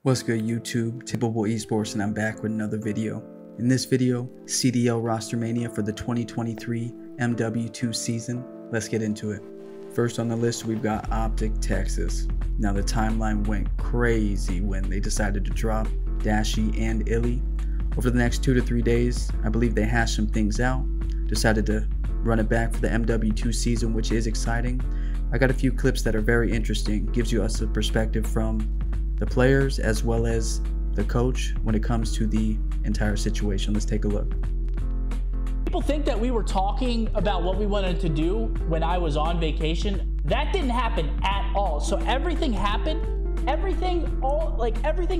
What's good YouTube, Typical Esports, and I'm back with another video. In this video, CDL Rostermania for the 2023 MW2 season. Let's get into it. First on the list we've got OpTic Texas. Now the timeline went crazy when they decided to drop Dashy and iLLeY. Over the next 2 to 3 days, I believe they hashed some things out, decided to run it back for the MW2 season, which is exciting. I got a few clips that are very interesting, gives you us a perspective from the players as well as the coach when it comes to the entire situation. Let's take a look. People think that we were talking about what we wanted to do when I was on vacation. That didn't happen at all. So everything happened. Everything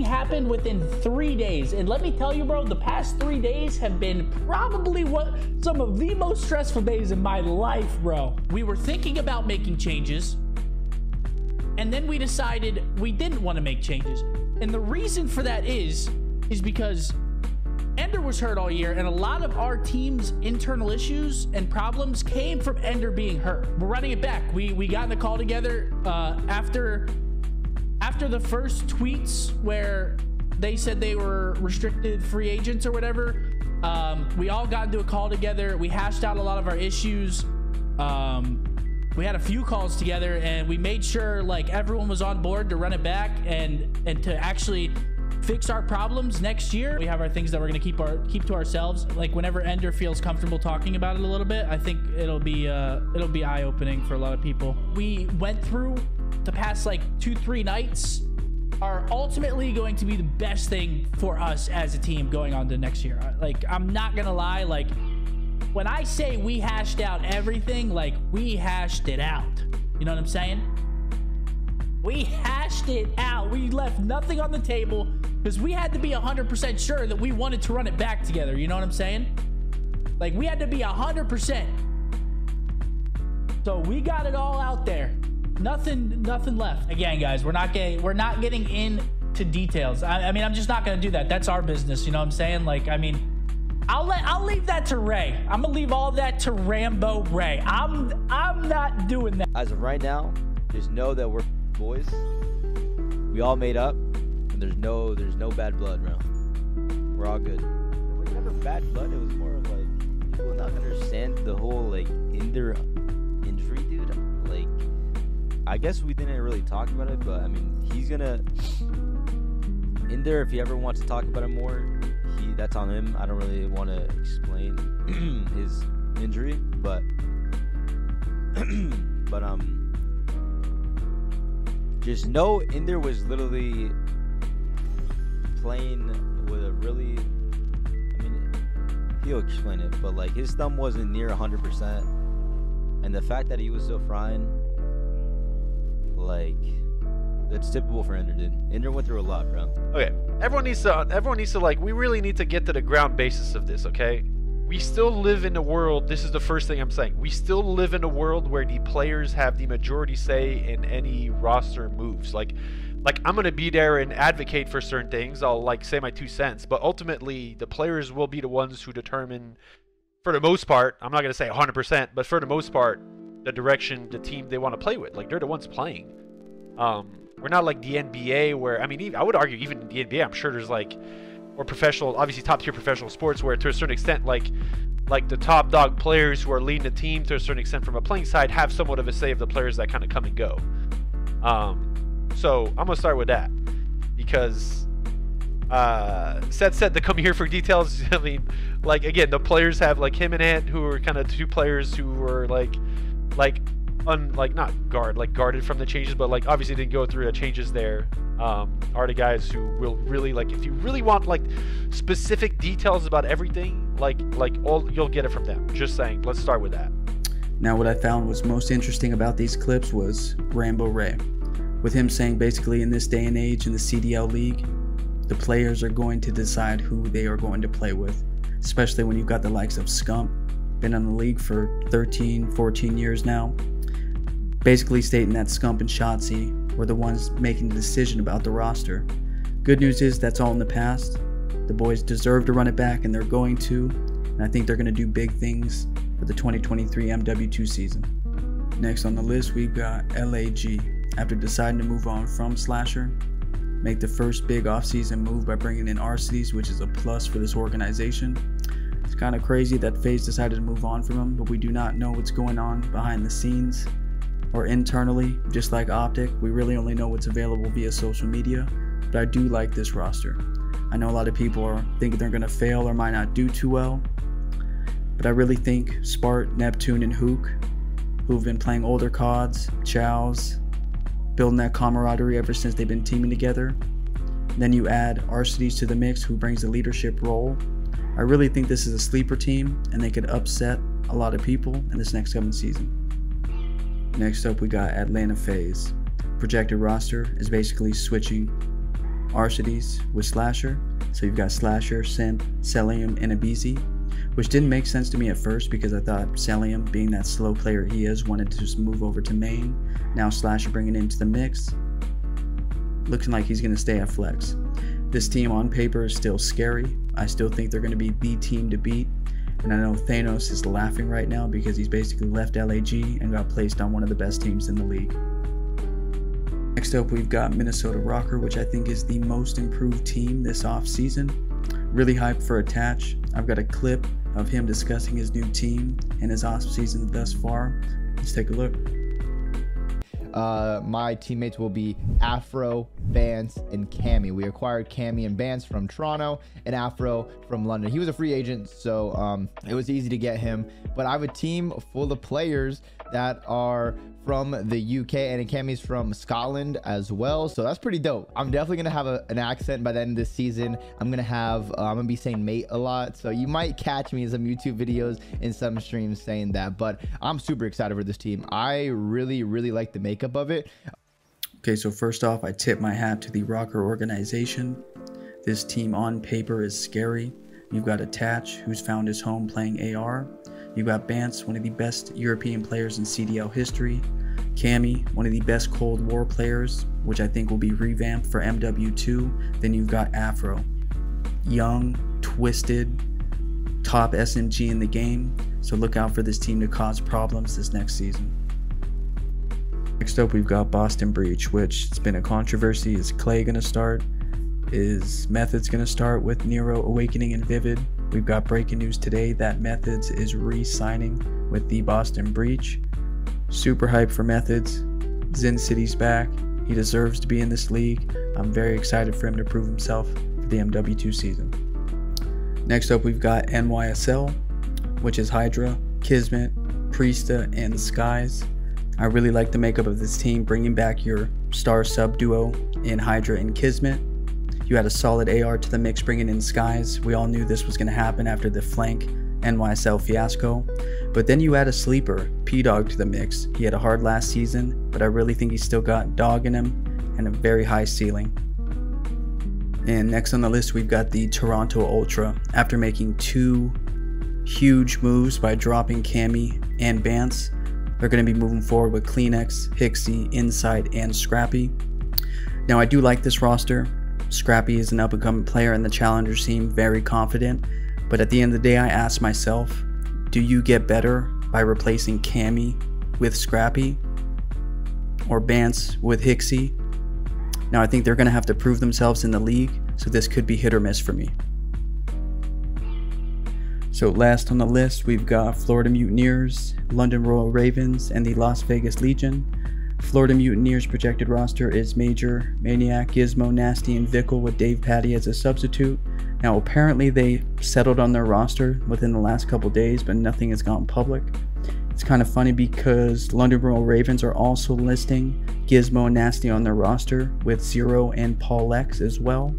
happened within 3 days. And let me tell you, bro, the past 3 days have been probably some of the most stressful days in my life, bro. We were thinking about making changes, and then we decided we didn't want to make changes. And the reason for that is because Ender was hurt all year, and a lot of our team's internal issues and problems came from Ender being hurt. We're running it back. We got in a call together after the first tweets where they said they were restricted free agents or whatever. We all got into a call together. We hashed out a lot of our issues. We had a few calls together, and we made sure like everyone was on board to run it back and to actually fix our problems next year. We have our things that we're gonna keep to ourselves. Like whenever Ender feels comfortable talking about it a little bit, I think it'll be eye-opening for a lot of people. We went through the past like 2-3 nights are ultimately going to be the best thing for us as a team going on to next year. Like, I'm not gonna lie, like when I say we hashed out everything, like we hashed it out. You know what I'm saying? We hashed it out. We left nothing on the table because we had to be 100% sure that we wanted to run it back together. You know what I'm saying? Like, we had to be 100%. So we got it all out there. Nothing left. Again, guys, we're not getting into details. I mean, I'm just not gonna do that. That's our business. You know what I'm saying? Like, I mean, I'll leave that to Ray. I'm gonna leave all that to Rambo Ray. I'm not doing that. As of right now, just know that we're boys. We all made up, and there's no bad blood, bro. We're all good. It was never bad blood. It was more of like people not understand the whole like injury, dude. Like, I guess we didn't really talk about it, but I mean, he's gonna in there if he ever wants to talk about it more. That's on him. I don't really want to explain his injury, but just know Ender was literally playing with a really, I mean, he'll explain it, but like his thumb wasn't near 100%, and the fact that he was still frying, like, that's typical for Ender, dude. Ender went through a lot, bro. Okay, everyone needs to like, we really need to get to the ground basis of this, okay? We still live in a world, this is the first thing I'm saying, we still live in a world where the players have the majority say in any roster moves. Like I'm gonna be there and advocate for certain things, I'll like say my 2 cents, but ultimately the players will be the ones who determine, for the most part, I'm not gonna say 100%, but for the most part, the direction the team they want to play with. Like, they're the ones playing. We're not like the NBA where, I mean, I would argue even in the NBA, I'm sure there's like, or professional, obviously top tier professional sports where to a certain extent, like the top dog players who are leading the team to a certain extent from a playing side have somewhat of a say of the players that kind of come and go. So I'm gonna start with that because said to come here for details. I mean, like, again, the players have like him and Ant, who are kind of two players who were like not guarded from the changes, but like obviously didn't go through the changes there. Are the guys who will really, like, if you really want like specific details about everything, like you'll get it from them. Just saying. Let's start with that. Now what I found was most interesting about these clips was Rambo Ray, with him saying basically in this day and age in the CDL league, the players are going to decide who they are going to play with, especially when you've got the likes of Scump, been in the league for 13-14 years now, basically stating that Scump and Shotzzy were the ones making the decision about the roster. Good news is that's all in the past. The boys deserve to run it back, and they're going to, and I think they're going to do big things for the 2023 MW2 season. Next on the list, we've got LAG. After deciding to move on from Slasher, make the first big offseason move by bringing in Arcitys, which is a plus for this organization. It's kind of crazy that FaZe decided to move on from him, but we do not know what's going on behind the scenes or internally. Just like OpTic, we really only know what's available via social media, but I do like this roster. I know a lot of people are thinking they're going to fail or might not do too well, but I really think Spart, Neptune, and HyDra, who've been playing older CODs, chows, building that camaraderie ever since they've been teaming together. Then you add Arcitys to the mix, who brings a leadership role. I really think this is a sleeper team, and they could upset a lot of people in this next coming season. Next up, we got Atlanta FaZe. Projected roster is basically switching Arcitys with Slasher. So you've got Slasher, Simp, Cellium, and aBeZy, which didn't make sense to me at first because I thought Cellium, being that slow player he is, wanted to just move over to main. Now Slasher bringing it into the mix. Looking like he's going to stay at flex. This team on paper is still scary. I still think they're going to be the team to beat. And I know Thanos is laughing right now because he's basically left LAG and got placed on one of the best teams in the league. Next up, we've got Minnesota Røkkr, which I think is the most improved team this offseason. Really hyped for Attach. I've got a clip of him discussing his new team and his offseason thus far. Let's take a look. My teammates will be Afro, Bance, and Cammy. We acquired Cammy and Bance from Toronto and Afro from London. He was a free agent, so it was easy to get him. But I have a team full of players that are from the UK, and Cammy's from Scotland as well, so that's pretty dope. I'm definitely gonna have an accent by the end of this season. I'm gonna be saying mate a lot, so you might catch me in some YouTube videos and some streams saying that. But I'm super excited for this team. I really like the makeup of it. Okay, so first off, I tip my hat to the Røkkr organization. This team on paper is scary. You've got Attach, who's found his home playing AR. You've got Bance, one of the best European players in CDL history. Cammy, one of the best Cold War players, which I think will be revamped for MW2. Then you've got Afro, young, twisted, top SMG in the game. So look out for this team to cause problems this next season. Next up, we've got Boston Breach, which it's been a controversy. Is Clay going to start? Is Methodz going to start with Nero, Owakening, and Vivid? We've got breaking news today that Methodz is re-signing with the Boston Breach. Super hyped for Methodz. Zen City's back. He deserves to be in this league. I'm very excited for him to prove himself for the MW2 season. Next up, we've got NYSL, which is HyDra, Kismet, Priestah, and Skyz. I really like the makeup of this team, bringing back your star sub duo in HyDra and Kismet. You had a solid AR to the mix, bringing in Skyz. We all knew this was going to happen after the flank NYSL fiasco. But then you add a sleeper, P-Dog, to the mix. He had a hard last season, but I really think he's still got dog in him and a very high ceiling. And next on the list, we've got the Toronto Ultra. After making two huge moves by dropping Cammy and Bance, they're going to be moving forward with CleanX, Hixie, Insight, and Scrappy. Now, I do like this roster. Scrappy is an up-and-coming player in the Challenger scene, very confident. But at the end of the day, I ask myself, do you get better by replacing Cammy with Scrappy or Bance with Hixie? Now, I think they're going to have to prove themselves in the league, so this could be hit or miss for me. So last on the list, we've got Florida Mutineers, London Royal Ravens, and the Las Vegas Legion. Florida Mutineers' projected roster is Major, Maniac, Gizmo, Nasty, and Vickle with Dave Patty as a substitute. Now apparently they settled on their roster within the last couple days, but nothing has gone public. It's kind of funny because London Royal Ravens are also listing Gizmo and Nasty on their roster with Zero and Paul X as well.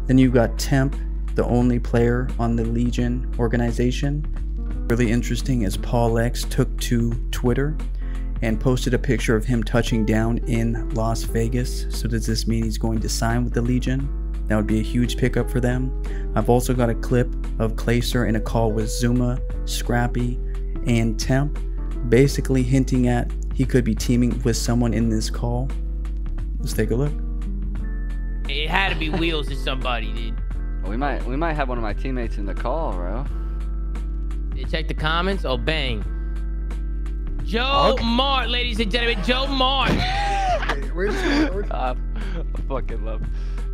Then you've got Temp, the only player on the Legion organization. Really interesting is Paul X took to Twitter and posted a picture of him touching down in Las Vegas. So does this mean he's going to sign with the Legion? That would be a huge pickup for them. I've also got a clip of Clayster in a call with Zuma, Scrappy, and Temp, basically hinting at he could be teaming with someone in this call. Let's take a look. It had to be Wheels or somebody, dude. We might have one of my teammates in the call, bro. Check the comments. Oh, bang. Joe Mart, ladies and gentlemen, Joe Mart. I fucking love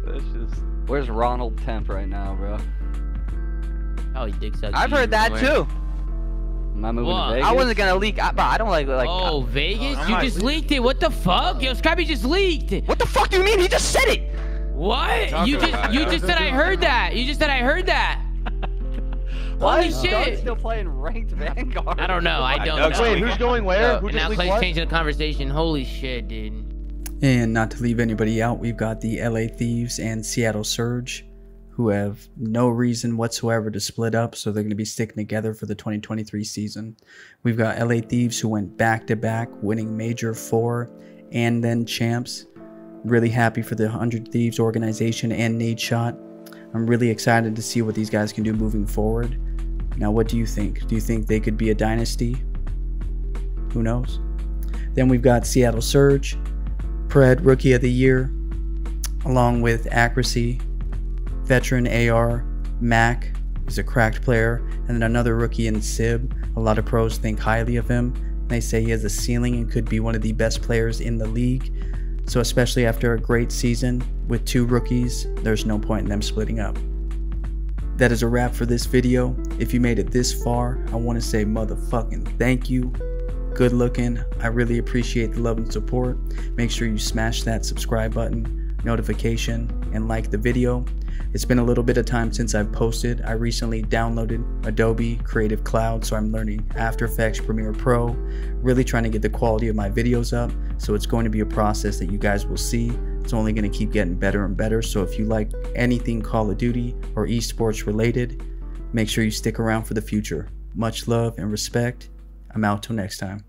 That's just. Where's Ronald Temp right now, bro? Oh, he dick sucks. I've heard that too. Am I moving What? to Vegas? I wasn't gonna leak. Bro, I don't like. Oh, Vegas? You just leaked it. What the fuck? Yo, Scump just leaked it. What the fuck do you mean? He just said it. What? You just said I heard that. You just said I heard that. Why Holy is Doug shit. still playing ranked Vanguard? I don't know. I don't know. Wait, who's going where? Who And just now leaked Clay's what? changing the conversation. Holy shit, dude. And not to leave anybody out, we've got the LA Thieves and Seattle Surge, who have no reason whatsoever to split up, so they're going to be sticking together for the 2023 season. We've got LA Thieves, who went back-to-back, winning Major 4 and then Champs. Really happy for the 100 Thieves organization and Nadeshot. I'm really excited to see what these guys can do moving forward. Now, what do you think? Do you think they could be a dynasty? Who knows? Then we've got Seattle Surge, Pred Rookie of the Year, along with Accuracy, Veteran AR, Mack is a cracked player, and then another rookie in Sib. A lot of pros think highly of him. They say he has a ceiling and could be one of the best players in the league. So especially after a great season with 2 rookies, there's no point in them splitting up. That is a wrap for this video. If you made it this far, I want to say motherfucking thank you. Good looking. I really appreciate the love and support. Make sure you smash that subscribe button, notification, and like the video. It's been a little bit of time since I've posted. I recently downloaded Adobe Creative Cloud, so I'm learning After Effects, Premiere Pro, really trying to get the quality of my videos up. So it's going to be a process that you guys will see. It's only going to keep getting better and better. So if you like anything Call of Duty or esports related, make sure you stick around for the future. Much love and respect. I'm out till next time.